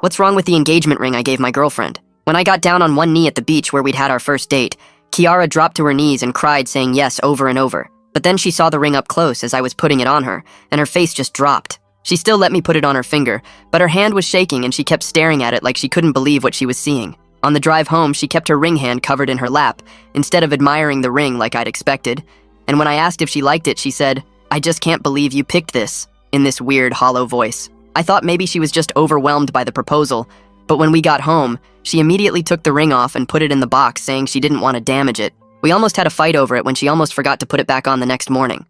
What's wrong with the engagement ring I gave my girlfriend? When I got down on one knee at the beach where we'd had our first date, Kiara dropped to her knees and cried, saying yes over and over. But then she saw the ring up close as I was putting it on her, and her face just dropped. She still let me put it on her finger, but her hand was shaking and she kept staring at it like she couldn't believe what she was seeing. On the drive home, she kept her ring hand covered in her lap, instead of admiring the ring like I'd expected. And when I asked if she liked it, she said, "I just can't believe you picked this," in this weird, hollow voice. I thought maybe she was just overwhelmed by the proposal, but when we got home, she immediately took the ring off and put it in the box, saying she didn't want to damage it. We almost had a fight over it when she almost forgot to put it back on the next morning.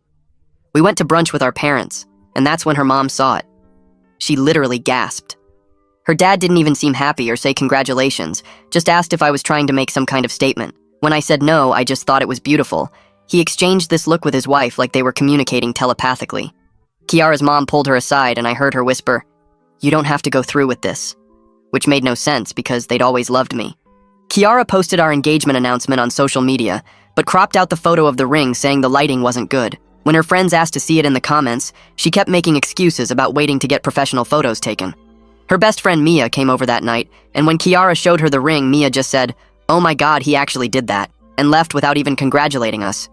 We went to brunch with our parents, and that's when her mom saw it. She literally gasped. Her dad didn't even seem happy or say congratulations, just asked if I was trying to make some kind of statement. When I said no, I just thought it was beautiful. He exchanged this look with his wife like they were communicating telepathically. Kiara's mom pulled her aside and I heard her whisper, "You don't have to go through with this," which made no sense because they'd always loved me. Kiara posted our engagement announcement on social media, but cropped out the photo of the ring saying the lighting wasn't good. When her friends asked to see it in the comments, she kept making excuses about waiting to get professional photos taken. Her best friend Mia came over that night, and when Kiara showed her the ring, Mia just said, "Oh my God, he actually did that," and left without even congratulating us.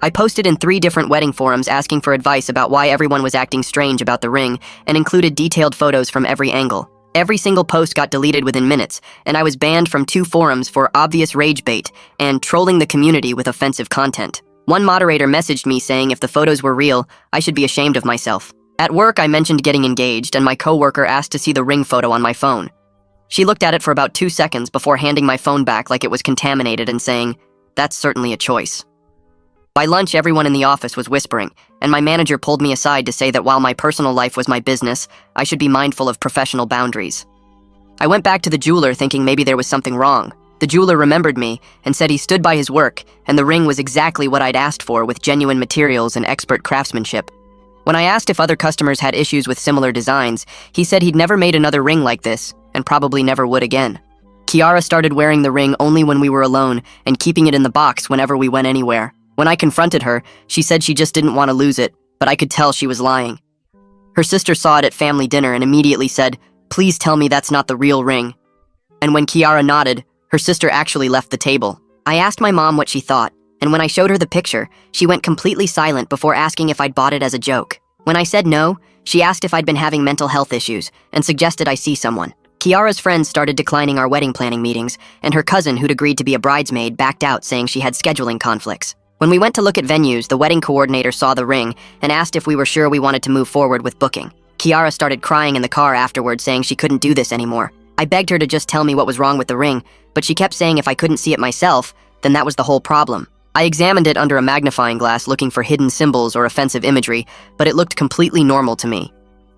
I posted in 3 different wedding forums asking for advice about why everyone was acting strange about the ring and included detailed photos from every angle. Every single post got deleted within minutes, and I was banned from 2 forums for obvious rage bait and trolling the community with offensive content. One moderator messaged me saying if the photos were real, I should be ashamed of myself. At work, I mentioned getting engaged, and my coworker asked to see the ring photo on my phone. She looked at it for about 2 seconds before handing my phone back like it was contaminated and saying, "That's certainly a choice." By lunch, everyone in the office was whispering, and my manager pulled me aside to say that while my personal life was my business, I should be mindful of professional boundaries. I went back to the jeweler thinking maybe there was something wrong. The jeweler remembered me and said he stood by his work, and the ring was exactly what I'd asked for with genuine materials and expert craftsmanship. When I asked if other customers had issues with similar designs, he said he'd never made another ring like this, and probably never would again. Kiara started wearing the ring only when we were alone and keeping it in the box whenever we went anywhere. When I confronted her, she said she just didn't want to lose it, but I could tell she was lying. Her sister saw it at family dinner and immediately said, "Please tell me that's not the real ring." And when Kiara nodded, her sister actually left the table. I asked my mom what she thought, and when I showed her the picture, she went completely silent before asking if I'd bought it as a joke. When I said no, she asked if I'd been having mental health issues and suggested I see someone. Kiara's friends started declining our wedding planning meetings, and her cousin, who'd agreed to be a bridesmaid, backed out saying she had scheduling conflicts. When we went to look at venues, the wedding coordinator saw the ring and asked if we were sure we wanted to move forward with booking. Kiara started crying in the car afterward, saying she couldn't do this anymore. I begged her to just tell me what was wrong with the ring, but she kept saying if I couldn't see it myself, then that was the whole problem. I examined it under a magnifying glass looking for hidden symbols or offensive imagery, but it looked completely normal to me.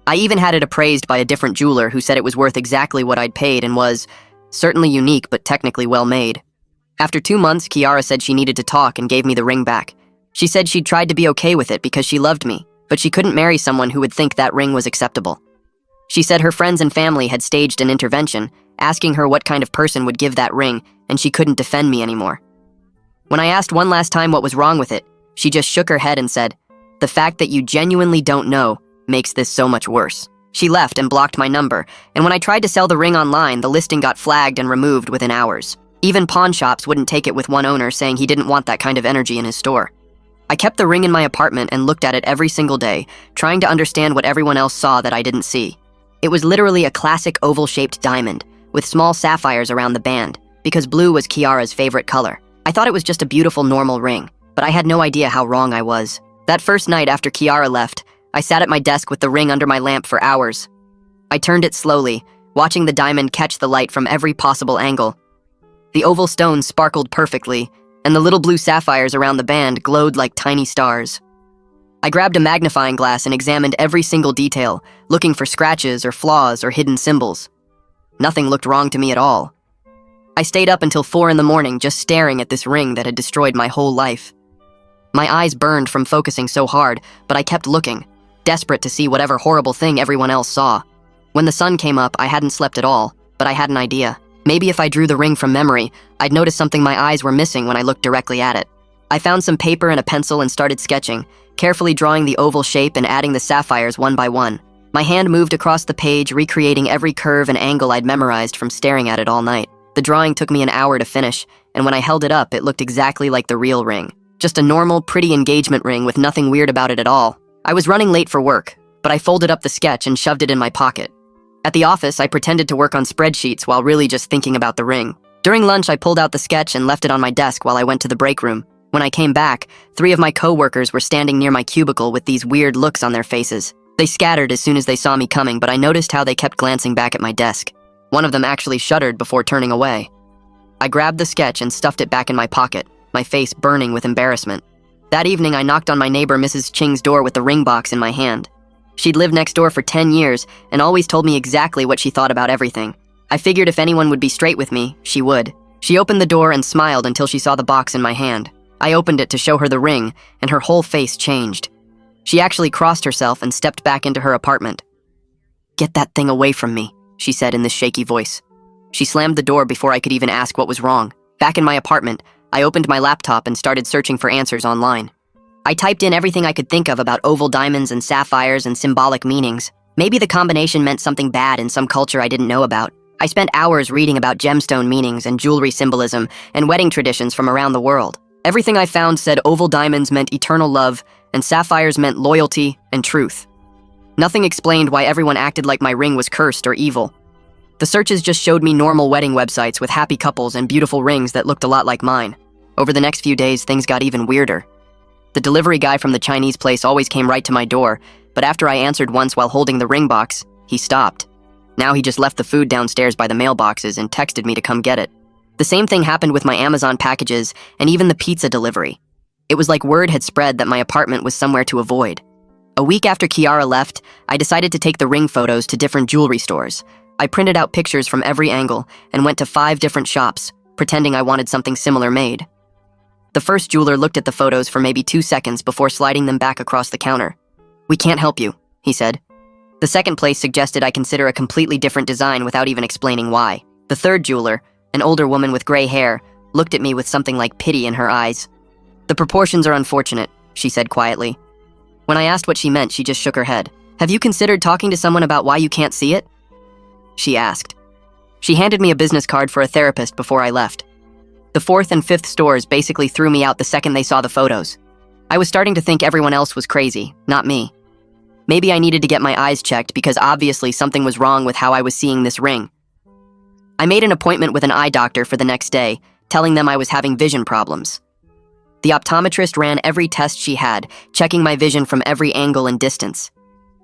I even had it appraised by a different jeweler who said it was worth exactly what I'd paid and was certainly unique but technically well made. After 2 months, Kiara said she needed to talk and gave me the ring back. She said she'd tried to be okay with it because she loved me, but she couldn't marry someone who would think that ring was acceptable. She said her friends and family had staged an intervention, asking her what kind of person would give that ring, and she couldn't defend me anymore. When I asked one last time what was wrong with it, she just shook her head and said, "The fact that you genuinely don't know makes this so much worse." She left and blocked my number, and when I tried to sell the ring online, the listing got flagged and removed within hours. Even pawn shops wouldn't take it with one owner saying he didn't want that kind of energy in his store. I kept the ring in my apartment and looked at it every single day, trying to understand what everyone else saw that I didn't see. It was literally a classic oval-shaped diamond, with small sapphires around the band, because blue was Kiara's favorite color. I thought it was just a beautiful normal ring, but I had no idea how wrong I was. That first night after Kiara left, I sat at my desk with the ring under my lamp for hours. I turned it slowly, watching the diamond catch the light from every possible angle. The oval stones sparkled perfectly, and the little blue sapphires around the band glowed like tiny stars. I grabbed a magnifying glass and examined every single detail, looking for scratches or flaws or hidden symbols. Nothing looked wrong to me at all. I stayed up until 4 in the morning just staring at this ring that had destroyed my whole life. My eyes burned from focusing so hard, but I kept looking, desperate to see whatever horrible thing everyone else saw. When the sun came up, I hadn't slept at all, but I had an idea. Maybe if I drew the ring from memory, I'd notice something my eyes were missing when I looked directly at it. I found some paper and a pencil and started sketching, carefully drawing the oval shape and adding the sapphires one by one. My hand moved across the page, recreating every curve and angle I'd memorized from staring at it all night. The drawing took me an hour to finish, and when I held it up, it looked exactly like the real ring. Just a normal, pretty engagement ring with nothing weird about it at all. I was running late for work, but I folded up the sketch and shoved it in my pocket. At the office, I pretended to work on spreadsheets while really just thinking about the ring. During lunch, I pulled out the sketch and left it on my desk while I went to the break room. When I came back, 3 of my coworkers were standing near my cubicle with these weird looks on their faces. They scattered as soon as they saw me coming, but I noticed how they kept glancing back at my desk. One of them actually shuddered before turning away. I grabbed the sketch and stuffed it back in my pocket, my face burning with embarrassment. That evening, I knocked on my neighbor Mrs. Ching's door with the ring box in my hand. She'd lived next door for 10 years and always told me exactly what she thought about everything. I figured if anyone would be straight with me, she would. She opened the door and smiled until she saw the box in my hand. I opened it to show her the ring, and her whole face changed. She actually crossed herself and stepped back into her apartment. "Get that thing away from me," she said in this shaky voice. She slammed the door before I could even ask what was wrong. Back in my apartment, I opened my laptop and started searching for answers online. I typed in everything I could think of about oval diamonds and sapphires and symbolic meanings. Maybe the combination meant something bad in some culture I didn't know about. I spent hours reading about gemstone meanings and jewelry symbolism and wedding traditions from around the world. Everything I found said oval diamonds meant eternal love and sapphires meant loyalty and truth. Nothing explained why everyone acted like my ring was cursed or evil. The searches just showed me normal wedding websites with happy couples and beautiful rings that looked a lot like mine. Over the next few days, things got even weirder. The delivery guy from the Chinese place always came right to my door, but after I answered once while holding the ring box, he stopped. Now he just left the food downstairs by the mailboxes and texted me to come get it. The same thing happened with my Amazon packages and even the pizza delivery. It was like word had spread that my apartment was somewhere to avoid. A week after Kiara left, I decided to take the ring photos to different jewelry stores. I printed out pictures from every angle and went to 5 different shops, pretending I wanted something similar made. The first jeweler looked at the photos for maybe 2 seconds before sliding them back across the counter. "We can't help you," he said. The second place suggested I consider a completely different design without even explaining why. The third jeweler, an older woman with gray hair, looked at me with something like pity in her eyes. "The proportions are unfortunate," she said quietly. When I asked what she meant, she just shook her head. "Have you considered talking to someone about why you can't see it?" she asked. She handed me a business card for a therapist before I left. The 4th and 5th stores basically threw me out the second they saw the photos. I was starting to think everyone else was crazy, not me. Maybe I needed to get my eyes checked because obviously something was wrong with how I was seeing this ring. I made an appointment with an eye doctor for the next day, telling them I was having vision problems. The optometrist ran every test she had, checking my vision from every angle and distance.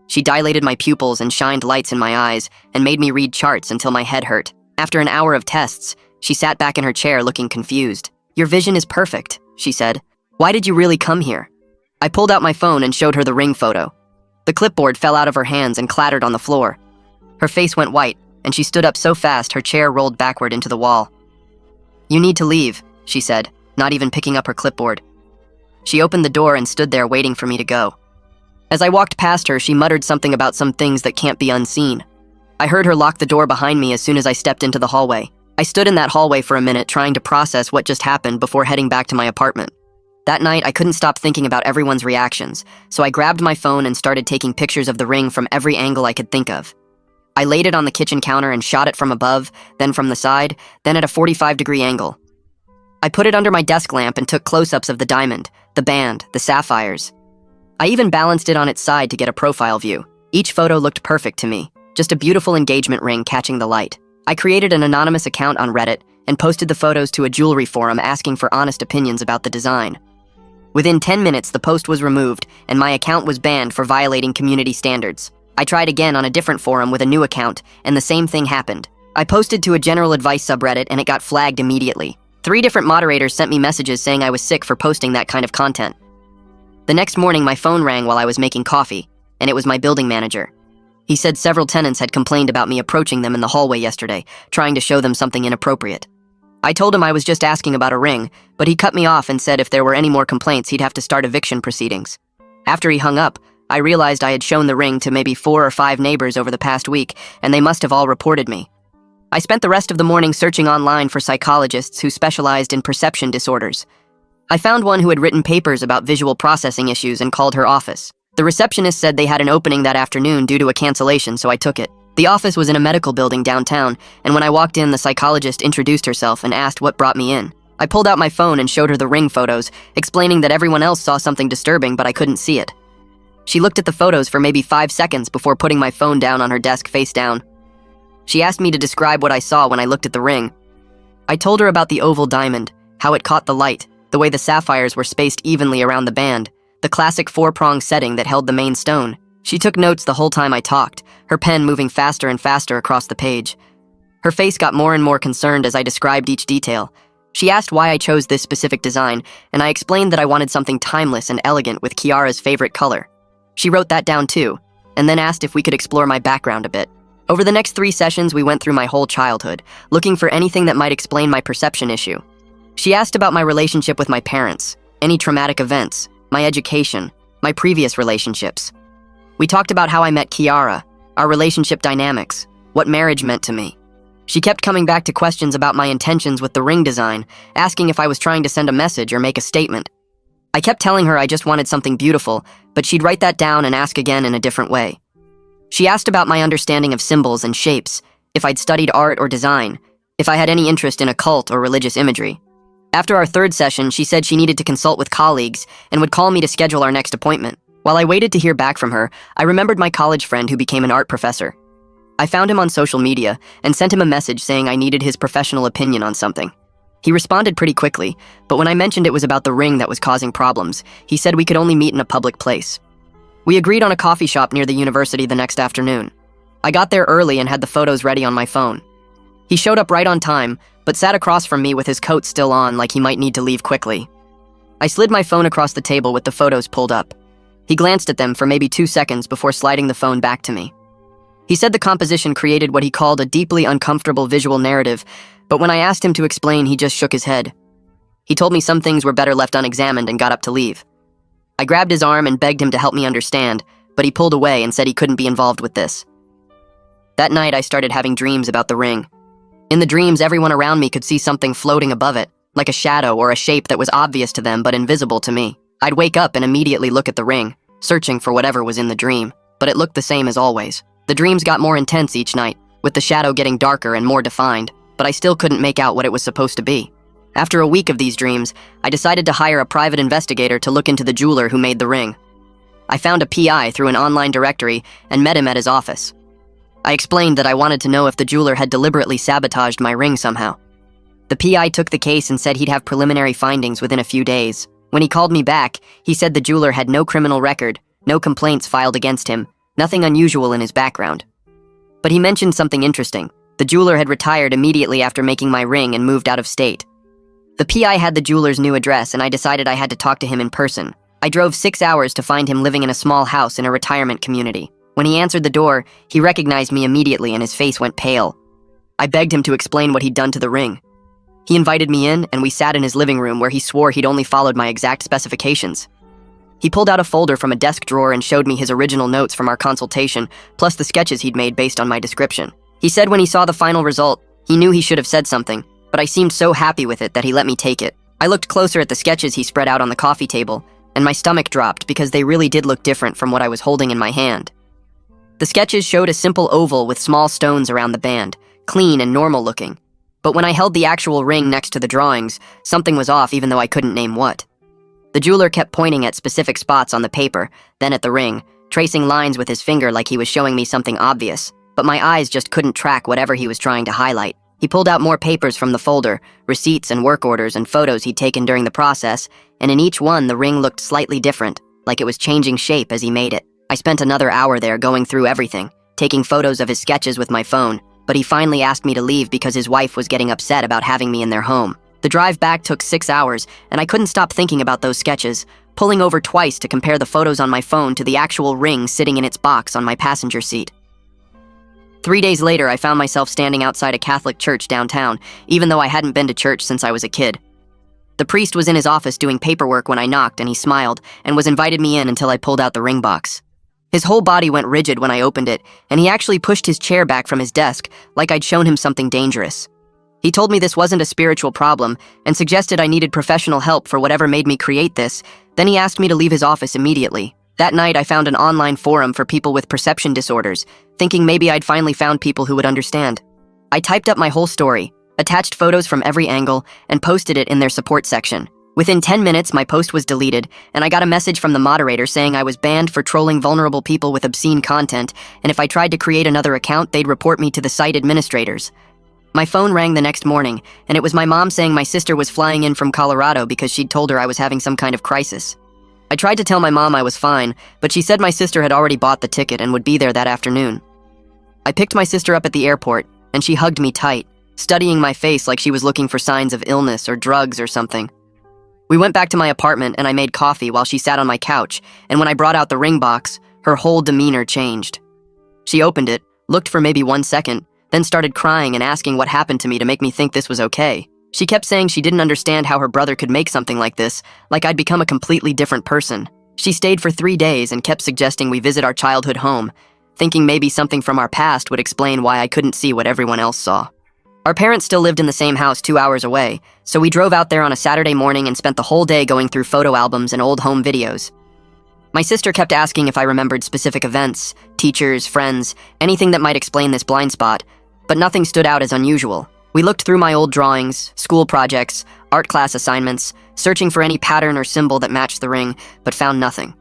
She dilated my pupils and shined lights in my eyes and made me read charts until my head hurt. After an hour of tests, she sat back in her chair looking confused. "Your vision is perfect," she said. "Why did you really come here?" I pulled out my phone and showed her the ring photo. The clipboard fell out of her hands and clattered on the floor. Her face went white, and she stood up so fast her chair rolled backward into the wall. "You need to leave," she said, not even picking up her clipboard. She opened the door and stood there waiting for me to go. As I walked past her, she muttered something about some things that can't be unseen. I heard her lock the door behind me as soon as I stepped into the hallway. I stood in that hallway for a minute trying to process what just happened before heading back to my apartment. That night, I couldn't stop thinking about everyone's reactions, so I grabbed my phone and started taking pictures of the ring from every angle I could think of. I laid it on the kitchen counter and shot it from above, then from the side, then at a 45-degree angle. I put it under my desk lamp and took close-ups of the diamond, the band, the sapphires. I even balanced it on its side to get a profile view. Each photo looked perfect to me, just a beautiful engagement ring catching the light. I created an anonymous account on Reddit and posted the photos to a jewelry forum asking for honest opinions about the design. Within 10 minutes, the post was removed and my account was banned for violating community standards. I tried again on a different forum with a new account, and the same thing happened. I posted to a general advice subreddit and it got flagged immediately. 3 different moderators sent me messages saying I was sick for posting that kind of content. The next morning, my phone rang while I was making coffee, and it was my building manager. He said several tenants had complained about me approaching them in the hallway yesterday, trying to show them something inappropriate. I told him I was just asking about a ring, but he cut me off and said if there were any more complaints, he'd have to start eviction proceedings. After he hung up, I realized I had shown the ring to maybe 4 or 5 neighbors over the past week, and they must have all reported me. I spent the rest of the morning searching online for psychologists who specialized in perception disorders. I found one who had written papers about visual processing issues and called her office. The receptionist said they had an opening that afternoon due to a cancellation, so I took it. The office was in a medical building downtown, and when I walked in, the psychologist introduced herself and asked what brought me in. I pulled out my phone and showed her the ring photos, explaining that everyone else saw something disturbing, but I couldn't see it. She looked at the photos for maybe 5 seconds before putting my phone down on her desk face down. She asked me to describe what I saw when I looked at the ring. I told her about the oval diamond, how it caught the light, the way the sapphires were spaced evenly around the band, the classic 4-prong setting that held the main stone. She took notes the whole time I talked, her pen moving faster and faster across the page. Her face got more and more concerned as I described each detail. She asked why I chose this specific design, and I explained that I wanted something timeless and elegant with Kiara's favorite color. She wrote that down too, and then asked if we could explore my background a bit. Over the next 3 sessions, we went through my whole childhood, looking for anything that might explain my perception issue. She asked about my relationship with my parents, any traumatic events, my education, my previous relationships. We talked about how I met Kiara, our relationship dynamics, what marriage meant to me. She kept coming back to questions about my intentions with the ring design, asking if I was trying to send a message or make a statement. I kept telling her I just wanted something beautiful, but she'd write that down and ask again in a different way. She asked about my understanding of symbols and shapes, if I'd studied art or design, if I had any interest in occult or religious imagery. After our 3rd session, she said she needed to consult with colleagues and would call me to schedule our next appointment. While I waited to hear back from her, I remembered my college friend who became an art professor. I found him on social media and sent him a message saying I needed his professional opinion on something. He responded pretty quickly, but when I mentioned it was about the ring that was causing problems, he said we could only meet in a public place. We agreed on a coffee shop near the university the next afternoon. I got there early and had the photos ready on my phone. He showed up right on time, but sat across from me with his coat still on like he might need to leave quickly. I slid my phone across the table with the photos pulled up. He glanced at them for maybe 2 seconds before sliding the phone back to me. He said the composition created what he called a deeply uncomfortable visual narrative, but when I asked him to explain, he just shook his head. He told me some things were better left unexamined and got up to leave. I grabbed his arm and begged him to help me understand, but he pulled away and said he couldn't be involved with this. That night, I started having dreams about the ring. In the dreams, everyone around me could see something floating above it, like a shadow or a shape that was obvious to them but invisible to me. I'd wake up and immediately look at the ring, searching for whatever was in the dream, but it looked the same as always. The dreams got more intense each night, with the shadow getting darker and more defined, but I still couldn't make out what it was supposed to be. After a week of these dreams, I decided to hire a private investigator to look into the jeweler who made the ring. I found a PI through an online directory and met him at his office. I explained that I wanted to know if the jeweler had deliberately sabotaged my ring somehow. The PI took the case and said he'd have preliminary findings within a few days. When he called me back, he said the jeweler had no criminal record, no complaints filed against him, nothing unusual in his background. But he mentioned something interesting. The jeweler had retired immediately after making my ring and moved out of state. The PI had the jeweler's new address, and I decided I had to talk to him in person. I drove 6 hours to find him living in a small house in a retirement community. When he answered the door, he recognized me immediately and his face went pale. I begged him to explain what he'd done to the ring. He invited me in, and we sat in his living room where he swore he'd only followed my exact specifications. He pulled out a folder from a desk drawer and showed me his original notes from our consultation, plus the sketches he'd made based on my description. He said when he saw the final result, he knew he should have said something, but I seemed so happy with it that he let me take it. I looked closer at the sketches he spread out on the coffee table, and my stomach dropped because they really did look different from what I was holding in my hand. The sketches showed a simple oval with small stones around the band, clean and normal looking. But when I held the actual ring next to the drawings, something was off even though I couldn't name what. The jeweler kept pointing at specific spots on the paper, then at the ring, tracing lines with his finger like he was showing me something obvious, but my eyes just couldn't track whatever he was trying to highlight. He pulled out more papers from the folder, receipts and work orders and photos he'd taken during the process, and in each one the ring looked slightly different, like it was changing shape as he made it. I spent another hour there going through everything, taking photos of his sketches with my phone, but he finally asked me to leave because his wife was getting upset about having me in their home. The drive back took 6 hours, and I couldn't stop thinking about those sketches, pulling over twice to compare the photos on my phone to the actual ring sitting in its box on my passenger seat. 3 days later, I found myself standing outside a Catholic church downtown, even though I hadn't been to church since I was a kid. The priest was in his office doing paperwork when I knocked, and he smiled and was invited me in until I pulled out the ring box. His whole body went rigid when I opened it, and he actually pushed his chair back from his desk like I'd shown him something dangerous. He told me this wasn't a spiritual problem and suggested I needed professional help for whatever made me create this. Then he asked me to leave his office immediately. That night, I found an online forum for people with perception disorders, thinking maybe I'd finally found people who would understand. I typed up my whole story, attached photos from every angle, and posted it in their support section. Within 10 minutes, my post was deleted, and I got a message from the moderator saying I was banned for trolling vulnerable people with obscene content, and if I tried to create another account, they'd report me to the site administrators. My phone rang the next morning, and it was my mom saying my sister was flying in from Colorado because she'd told her I was having some kind of crisis. I tried to tell my mom I was fine, but she said my sister had already bought the ticket and would be there that afternoon. I picked my sister up at the airport, and she hugged me tight, studying my face like she was looking for signs of illness or drugs or something. We went back to my apartment and I made coffee while she sat on my couch, and when I brought out the ring box, her whole demeanor changed. She opened it, looked for maybe 1 second, then started crying and asking what happened to me to make me think this was okay. She kept saying she didn't understand how her brother could make something like this, like I'd become a completely different person. She stayed for 3 days and kept suggesting we visit our childhood home, thinking maybe something from our past would explain why I couldn't see what everyone else saw. Our parents still lived in the same house 2 hours away, so we drove out there on a Saturday morning and spent the whole day going through photo albums and old home videos. My sister kept asking if I remembered specific events, teachers, friends, anything that might explain this blind spot, but nothing stood out as unusual. We looked through my old drawings, school projects, art class assignments, searching for any pattern or symbol that matched the ring, but found nothing.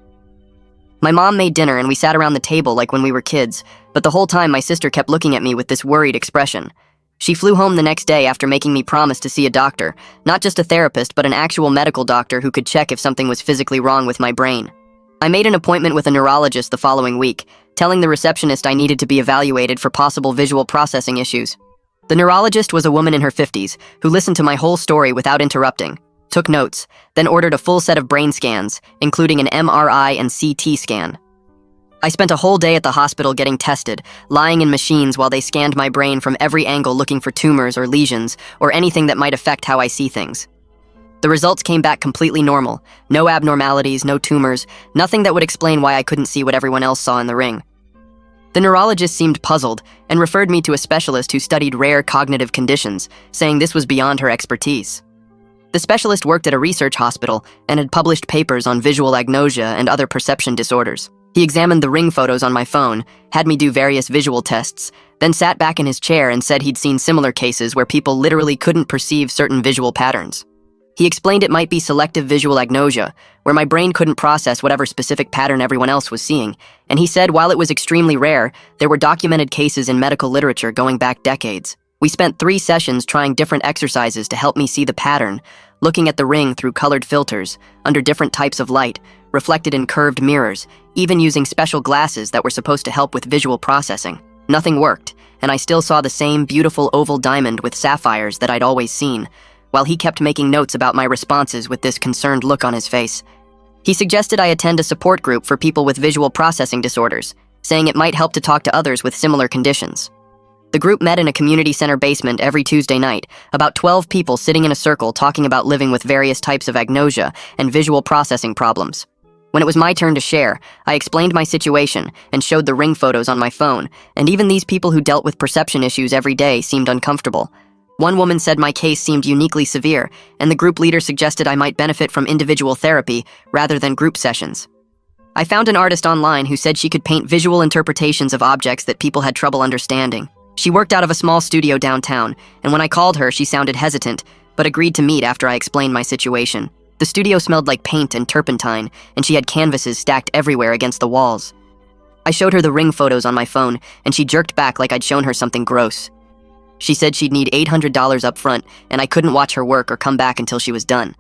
My mom made dinner and we sat around the table like when we were kids, but the whole time my sister kept looking at me with this worried expression. She flew home the next day after making me promise to see a doctor, not just a therapist, but an actual medical doctor who could check if something was physically wrong with my brain. I made an appointment with a neurologist the following week, telling the receptionist I needed to be evaluated for possible visual processing issues. The neurologist was a woman in her 50s who listened to my whole story without interrupting, took notes, then ordered a full set of brain scans, including an MRI and CT scan. I spent a whole day at the hospital getting tested, lying in machines while they scanned my brain from every angle looking for tumors or lesions or anything that might affect how I see things. The results came back completely normal. No abnormalities, no tumors, nothing that would explain why I couldn't see what everyone else saw in the ring. The neurologist seemed puzzled and referred me to a specialist who studied rare cognitive conditions, saying this was beyond her expertise. The specialist worked at a research hospital and had published papers on visual agnosia and other perception disorders. He examined the ring photos on my phone, had me do various visual tests, then sat back in his chair and said he'd seen similar cases where people literally couldn't perceive certain visual patterns. He explained it might be selective visual agnosia, where my brain couldn't process whatever specific pattern everyone else was seeing, and he said while it was extremely rare, there were documented cases in medical literature going back decades. We spent 3 sessions trying different exercises to help me see the pattern, looking at the ring through colored filters, under different types of light, reflected in curved mirrors, even using special glasses that were supposed to help with visual processing. Nothing worked, and I still saw the same beautiful oval diamond with sapphires that I'd always seen, while he kept making notes about my responses with this concerned look on his face. He suggested I attend a support group for people with visual processing disorders, saying it might help to talk to others with similar conditions. The group met in a community center basement every Tuesday night, about 12 people sitting in a circle talking about living with various types of agnosia and visual processing problems. When it was my turn to share, I explained my situation and showed the ring photos on my phone, and even these people who dealt with perception issues every day seemed uncomfortable. One woman said my case seemed uniquely severe, and the group leader suggested I might benefit from individual therapy rather than group sessions. I found an artist online who said she could paint visual interpretations of objects that people had trouble understanding. She worked out of a small studio downtown, and when I called her, she sounded hesitant, but agreed to meet after I explained my situation. The studio smelled like paint and turpentine, and she had canvases stacked everywhere against the walls. I showed her the ring photos on my phone, and she jerked back like I'd shown her something gross. She said she'd need $800 up front, and I couldn't watch her work or come back until she was done.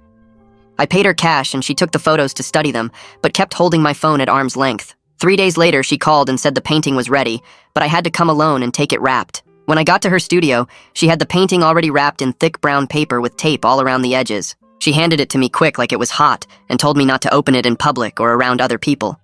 I paid her cash, and she took the photos to study them, but kept holding my phone at arm's length. 3 days later, she called and said the painting was ready, but I had to come alone and take it wrapped. When I got to her studio, she had the painting already wrapped in thick brown paper with tape all around the edges. She handed it to me quick like it was hot and told me not to open it in public or around other people.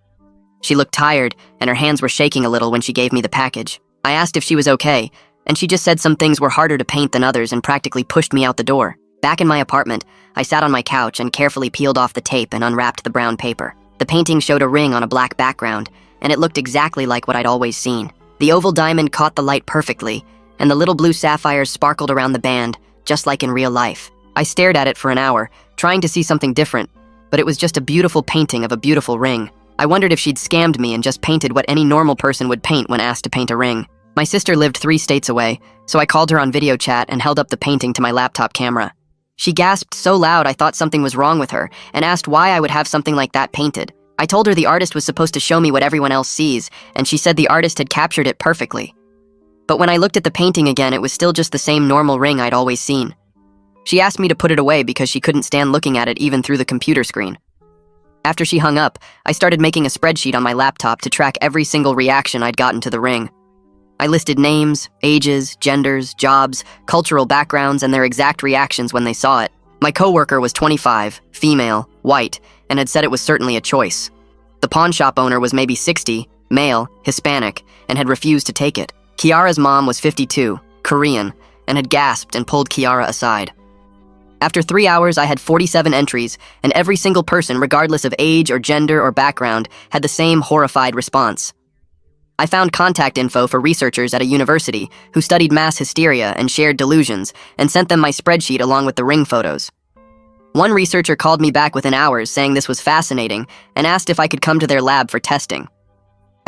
She looked tired, and her hands were shaking a little when she gave me the package. I asked if she was okay, and she just said some things were harder to paint than others and practically pushed me out the door. Back in my apartment, I sat on my couch and carefully peeled off the tape and unwrapped the brown paper. The painting showed a ring on a black background, and it looked exactly like what I'd always seen. The oval diamond caught the light perfectly, and the little blue sapphires sparkled around the band, just like in real life. I stared at it for an hour, trying to see something different, but it was just a beautiful painting of a beautiful ring. I wondered if she'd scammed me and just painted what any normal person would paint when asked to paint a ring. My sister lived 3 states away, so I called her on video chat and held up the painting to my laptop camera. She gasped so loud I thought something was wrong with her and asked why I would have something like that painted. I told her the artist was supposed to show me what everyone else sees, and she said the artist had captured it perfectly. But when I looked at the painting again, it was still just the same normal ring I'd always seen. She asked me to put it away because she couldn't stand looking at it even through the computer screen. After she hung up, I started making a spreadsheet on my laptop to track every single reaction I'd gotten to the ring. I listed names, ages, genders, jobs, cultural backgrounds, and their exact reactions when they saw it. My coworker was 25, female, white, and had said it was certainly a choice. The pawn shop owner was maybe 60, male, Hispanic, and had refused to take it. Kiara's mom was 52, Korean, and had gasped and pulled Kiara aside. After 3 hours, I had 47 entries, and every single person, regardless of age or gender or background, had the same horrified response. I found contact info for researchers at a university who studied mass hysteria and shared delusions, and sent them my spreadsheet along with the ring photos. One researcher called me back within hours saying this was fascinating and asked if I could come to their lab for testing.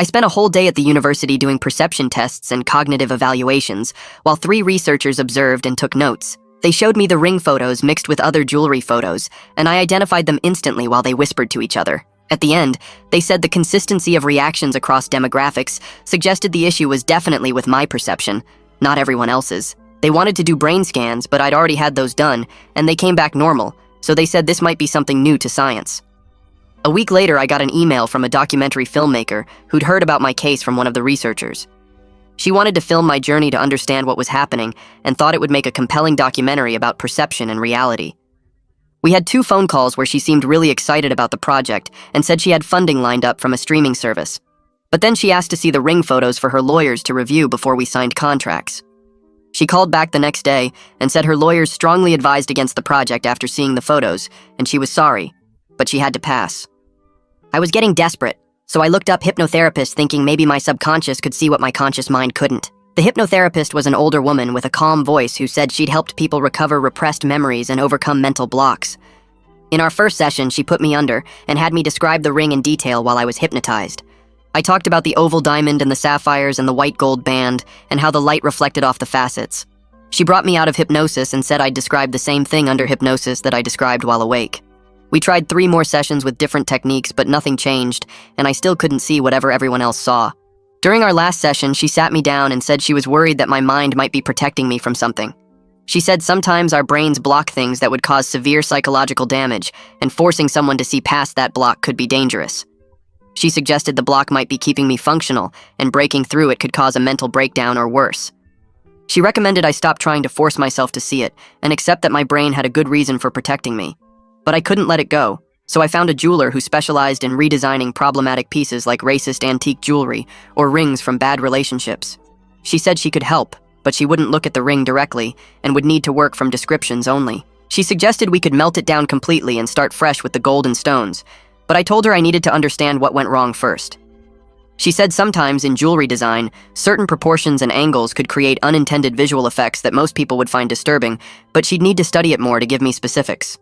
I spent a whole day at the university doing perception tests and cognitive evaluations, while 3 researchers observed and took notes. They showed me the ring photos mixed with other jewelry photos, and I identified them instantly while they whispered to each other. At the end, they said the consistency of reactions across demographics suggested the issue was definitely with my perception, not everyone else's. They wanted to do brain scans, but I'd already had those done, and they came back normal, so they said this might be something new to science. A week later, I got an email from a documentary filmmaker who'd heard about my case from one of the researchers. She wanted to film my journey to understand what was happening and thought it would make a compelling documentary about perception and reality. We had 2 phone calls where she seemed really excited about the project and said she had funding lined up from a streaming service. But then she asked to see the ring photos for her lawyers to review before we signed contracts. She called back the next day and said her lawyers strongly advised against the project after seeing the photos, and she was sorry, but she had to pass. I was getting desperate, so I looked up hypnotherapists thinking maybe my subconscious could see what my conscious mind couldn't. The hypnotherapist was an older woman with a calm voice who said she'd helped people recover repressed memories and overcome mental blocks. In our first session, she put me under and had me describe the ring in detail while I was hypnotized. I talked about the oval diamond and the sapphires and the white gold band and how the light reflected off the facets. She brought me out of hypnosis and said I'd describe the same thing under hypnosis that I described while awake. We tried 3 more sessions with different techniques, but nothing changed, and I still couldn't see whatever everyone else saw. During our last session, she sat me down and said she was worried that my mind might be protecting me from something. She said sometimes our brains block things that would cause severe psychological damage, and forcing someone to see past that block could be dangerous. She suggested the block might be keeping me functional, and breaking through it could cause a mental breakdown or worse. She recommended I stop trying to force myself to see it, and accept that my brain had a good reason for protecting me. But I couldn't let it go, so I found a jeweler who specialized in redesigning problematic pieces like racist antique jewelry or rings from bad relationships. She said she could help, but she wouldn't look at the ring directly and would need to work from descriptions only. She suggested we could melt it down completely and start fresh with the gold and stones, but I told her I needed to understand what went wrong first. She said sometimes in jewelry design, certain proportions and angles could create unintended visual effects that most people would find disturbing, but she'd need to study it more to give me specifics.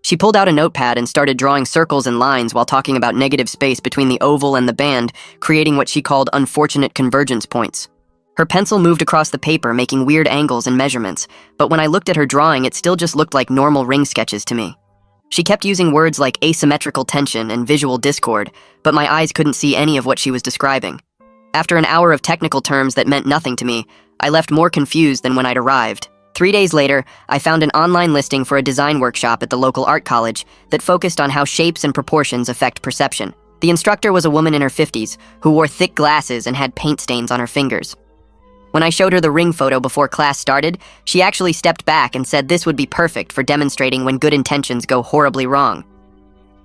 She pulled out a notepad and started drawing circles and lines while talking about negative space between the oval and the band, creating what she called unfortunate convergence points. Her pencil moved across the paper, making weird angles and measurements, but when I looked at her drawing, it still just looked like normal ring sketches to me. She kept using words like asymmetrical tension and visual discord, but my eyes couldn't see any of what she was describing. After an hour of technical terms that meant nothing to me, I left more confused than when I'd arrived. 3 days later, I found an online listing for a design workshop at the local art college that focused on how shapes and proportions affect perception. The instructor was a woman in her 50s who wore thick glasses and had paint stains on her fingers. When I showed her the ring photo before class started, she actually stepped back and said this would be perfect for demonstrating when good intentions go horribly wrong.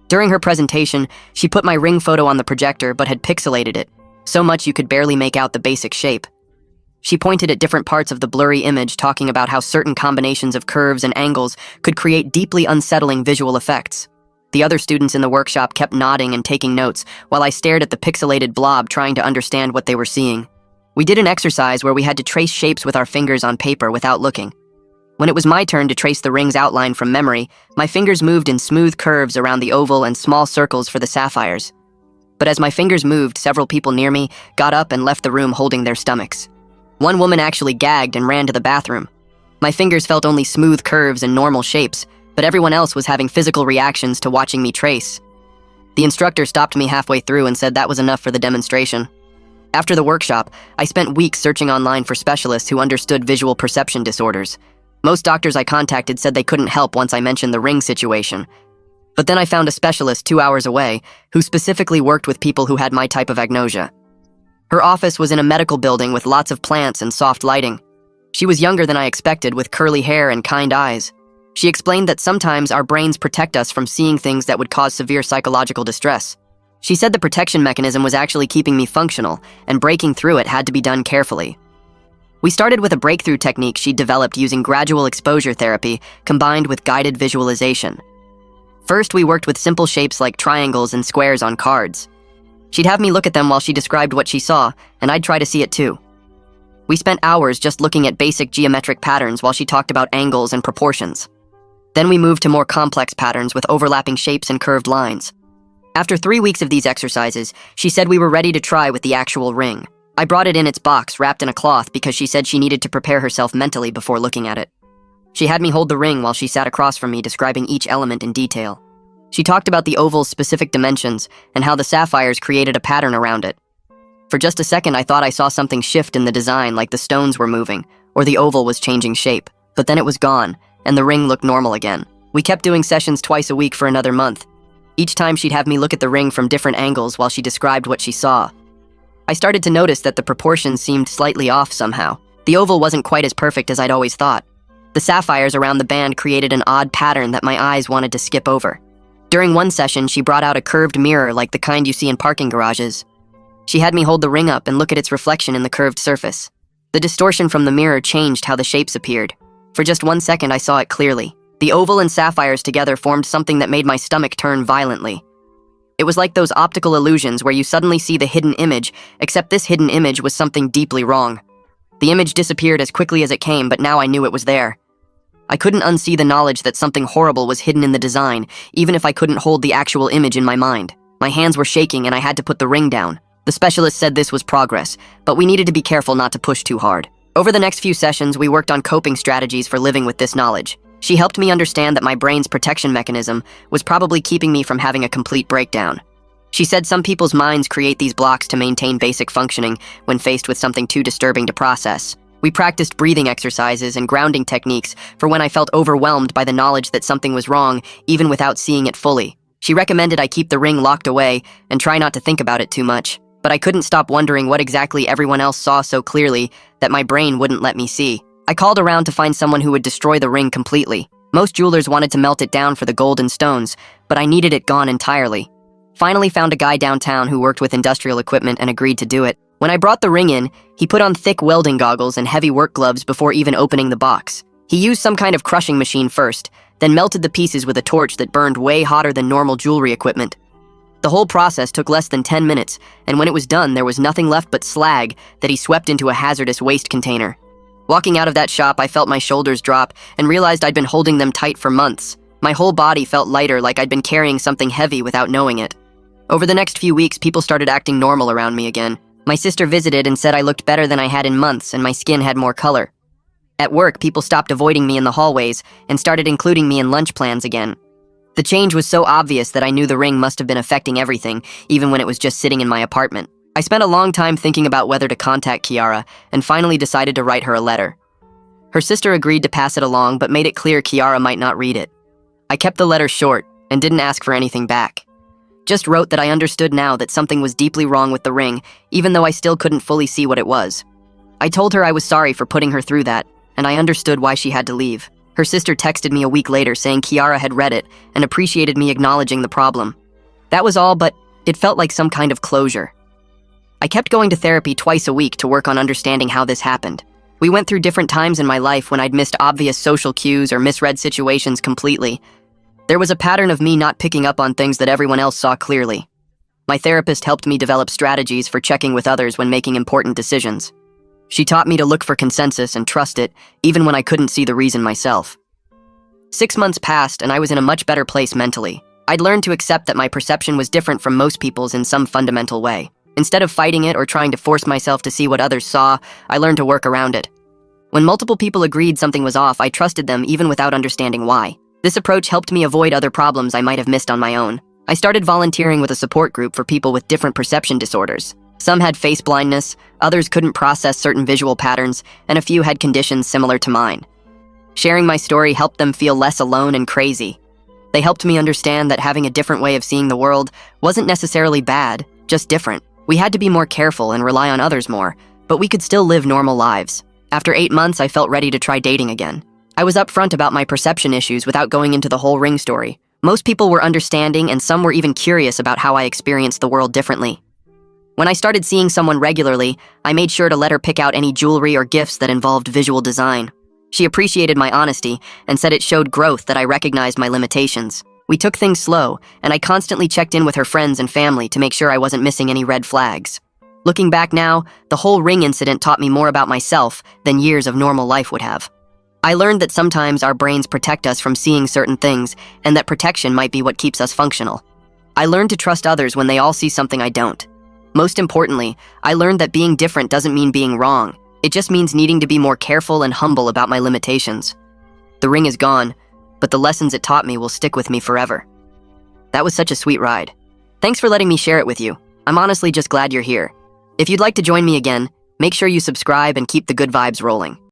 During her presentation, she put my ring photo on the projector but had pixelated it, so much you could barely make out the basic shape. She pointed at different parts of the blurry image, talking about how certain combinations of curves and angles could create deeply unsettling visual effects. The other students in the workshop kept nodding and taking notes, while I stared at the pixelated blob trying to understand what they were seeing. We did an exercise where we had to trace shapes with our fingers on paper without looking. When it was my turn to trace the ring's outline from memory, my fingers moved in smooth curves around the oval and small circles for the sapphires. But as my fingers moved, several people near me got up and left the room holding their stomachs. One woman actually gagged and ran to the bathroom. My fingers felt only smooth curves and normal shapes, but everyone else was having physical reactions to watching me trace. The instructor stopped me halfway through and said that was enough for the demonstration. After the workshop, I spent weeks searching online for specialists who understood visual perception disorders. Most doctors I contacted said they couldn't help once I mentioned the ring situation. But then I found a specialist 2 hours away who specifically worked with people who had my type of agnosia. Her office was in a medical building with lots of plants and soft lighting. She was younger than I expected, with curly hair and kind eyes. She explained that sometimes our brains protect us from seeing things that would cause severe psychological distress. She said the protection mechanism was actually keeping me functional, and breaking through it had to be done carefully. We started with a breakthrough technique she'd developed using gradual exposure therapy combined with guided visualization. First, we worked with simple shapes like triangles and squares on cards. She'd have me look at them while she described what she saw, and I'd try to see it too. We spent hours just looking at basic geometric patterns while she talked about angles and proportions. Then we moved to more complex patterns with overlapping shapes and curved lines. After 3 weeks of these exercises, she said we were ready to try with the actual ring. I brought it in its box, wrapped in a cloth, because she said she needed to prepare herself mentally before looking at it. She had me hold the ring while she sat across from me, describing each element in detail. She talked about the oval's specific dimensions and how the sapphires created a pattern around it. For just a second, I thought I saw something shift in the design, like the stones were moving, or the oval was changing shape. But then it was gone, and the ring looked normal again. We kept doing sessions twice a week for another month. Each time she'd have me look at the ring from different angles while she described what she saw. I started to notice that the proportions seemed slightly off somehow. The oval wasn't quite as perfect as I'd always thought. The sapphires around the band created an odd pattern that my eyes wanted to skip over. During one session, she brought out a curved mirror like the kind you see in parking garages. She had me hold the ring up and look at its reflection in the curved surface. The distortion from the mirror changed how the shapes appeared. For just 1 second, I saw it clearly. The oval and sapphires together formed something that made my stomach turn violently. It was like those optical illusions where you suddenly see the hidden image, except this hidden image was something deeply wrong. The image disappeared as quickly as it came, but now I knew it was there. I couldn't unsee the knowledge that something horrible was hidden in the design, even if I couldn't hold the actual image in my mind. My hands were shaking and I had to put the ring down. The specialist said this was progress, but we needed to be careful not to push too hard. Over the next few sessions, we worked on coping strategies for living with this knowledge. She helped me understand that my brain's protection mechanism was probably keeping me from having a complete breakdown. She said some people's minds create these blocks to maintain basic functioning when faced with something too disturbing to process. We practiced breathing exercises and grounding techniques for when I felt overwhelmed by the knowledge that something was wrong, even without seeing it fully. She recommended I keep the ring locked away and try not to think about it too much. But I couldn't stop wondering what exactly everyone else saw so clearly that my brain wouldn't let me see. I called around to find someone who would destroy the ring completely. Most jewelers wanted to melt it down for the gold and stones, but I needed it gone entirely. Finally found a guy downtown who worked with industrial equipment and agreed to do it. When I brought the ring in, he put on thick welding goggles and heavy work gloves before even opening the box. He used some kind of crushing machine first, then melted the pieces with a torch that burned way hotter than normal jewelry equipment. The whole process took less than 10 minutes, and when it was done, there was nothing left but slag that he swept into a hazardous waste container. Walking out of that shop, I felt my shoulders drop and realized I'd been holding them tight for months. My whole body felt lighter, like I'd been carrying something heavy without knowing it. Over the next few weeks, people started acting normal around me again. My sister visited and said I looked better than I had in months and my skin had more color. At work, people stopped avoiding me in the hallways and started including me in lunch plans again. The change was so obvious that I knew the ring must have been affecting everything, even when it was just sitting in my apartment. I spent a long time thinking about whether to contact Kiara and finally decided to write her a letter. Her sister agreed to pass it along but made it clear Kiara might not read it. I kept the letter short and didn't ask for anything back. Just wrote that I understood now that something was deeply wrong with the ring, even though I still couldn't fully see what it was. I told her I was sorry for putting her through that, and I understood why she had to leave. Her sister texted me a week later saying Kiara had read it and appreciated me acknowledging the problem. That was all, but it felt like some kind of closure. I kept going to therapy twice a week to work on understanding how this happened. We went through different times in my life when I'd missed obvious social cues or misread situations completely. There was a pattern of me not picking up on things that everyone else saw clearly. My therapist helped me develop strategies for checking with others when making important decisions. She taught me to look for consensus and trust it, even when I couldn't see the reason myself. 6 months passed, and I was in a much better place mentally. I'd learned to accept that my perception was different from most people's in some fundamental way. Instead of fighting it or trying to force myself to see what others saw, I learned to work around it. When multiple people agreed something was off, I trusted them even without understanding why. This approach helped me avoid other problems I might have missed on my own. I started volunteering with a support group for people with different perception disorders. Some had face blindness, others couldn't process certain visual patterns, and a few had conditions similar to mine. Sharing my story helped them feel less alone and crazy. They helped me understand that having a different way of seeing the world wasn't necessarily bad, just different. We had to be more careful and rely on others more, but we could still live normal lives. After 8 months, I felt ready to try dating again. I was upfront about my perception issues without going into the whole ring story. Most people were understanding, and some were even curious about how I experienced the world differently. When I started seeing someone regularly, I made sure to let her pick out any jewelry or gifts that involved visual design. She appreciated my honesty and said it showed growth that I recognized my limitations. We took things slow, and I constantly checked in with her friends and family to make sure I wasn't missing any red flags. Looking back now, the whole ring incident taught me more about myself than years of normal life would have. I learned that sometimes our brains protect us from seeing certain things, and that protection might be what keeps us functional. I learned to trust others when they all see something I don't. Most importantly, I learned that being different doesn't mean being wrong. It just means needing to be more careful and humble about my limitations. The ring is gone, but the lessons it taught me will stick with me forever. That was such a sweet ride. Thanks for letting me share it with you. I'm honestly just glad you're here. If you'd like to join me again, make sure you subscribe and keep the good vibes rolling.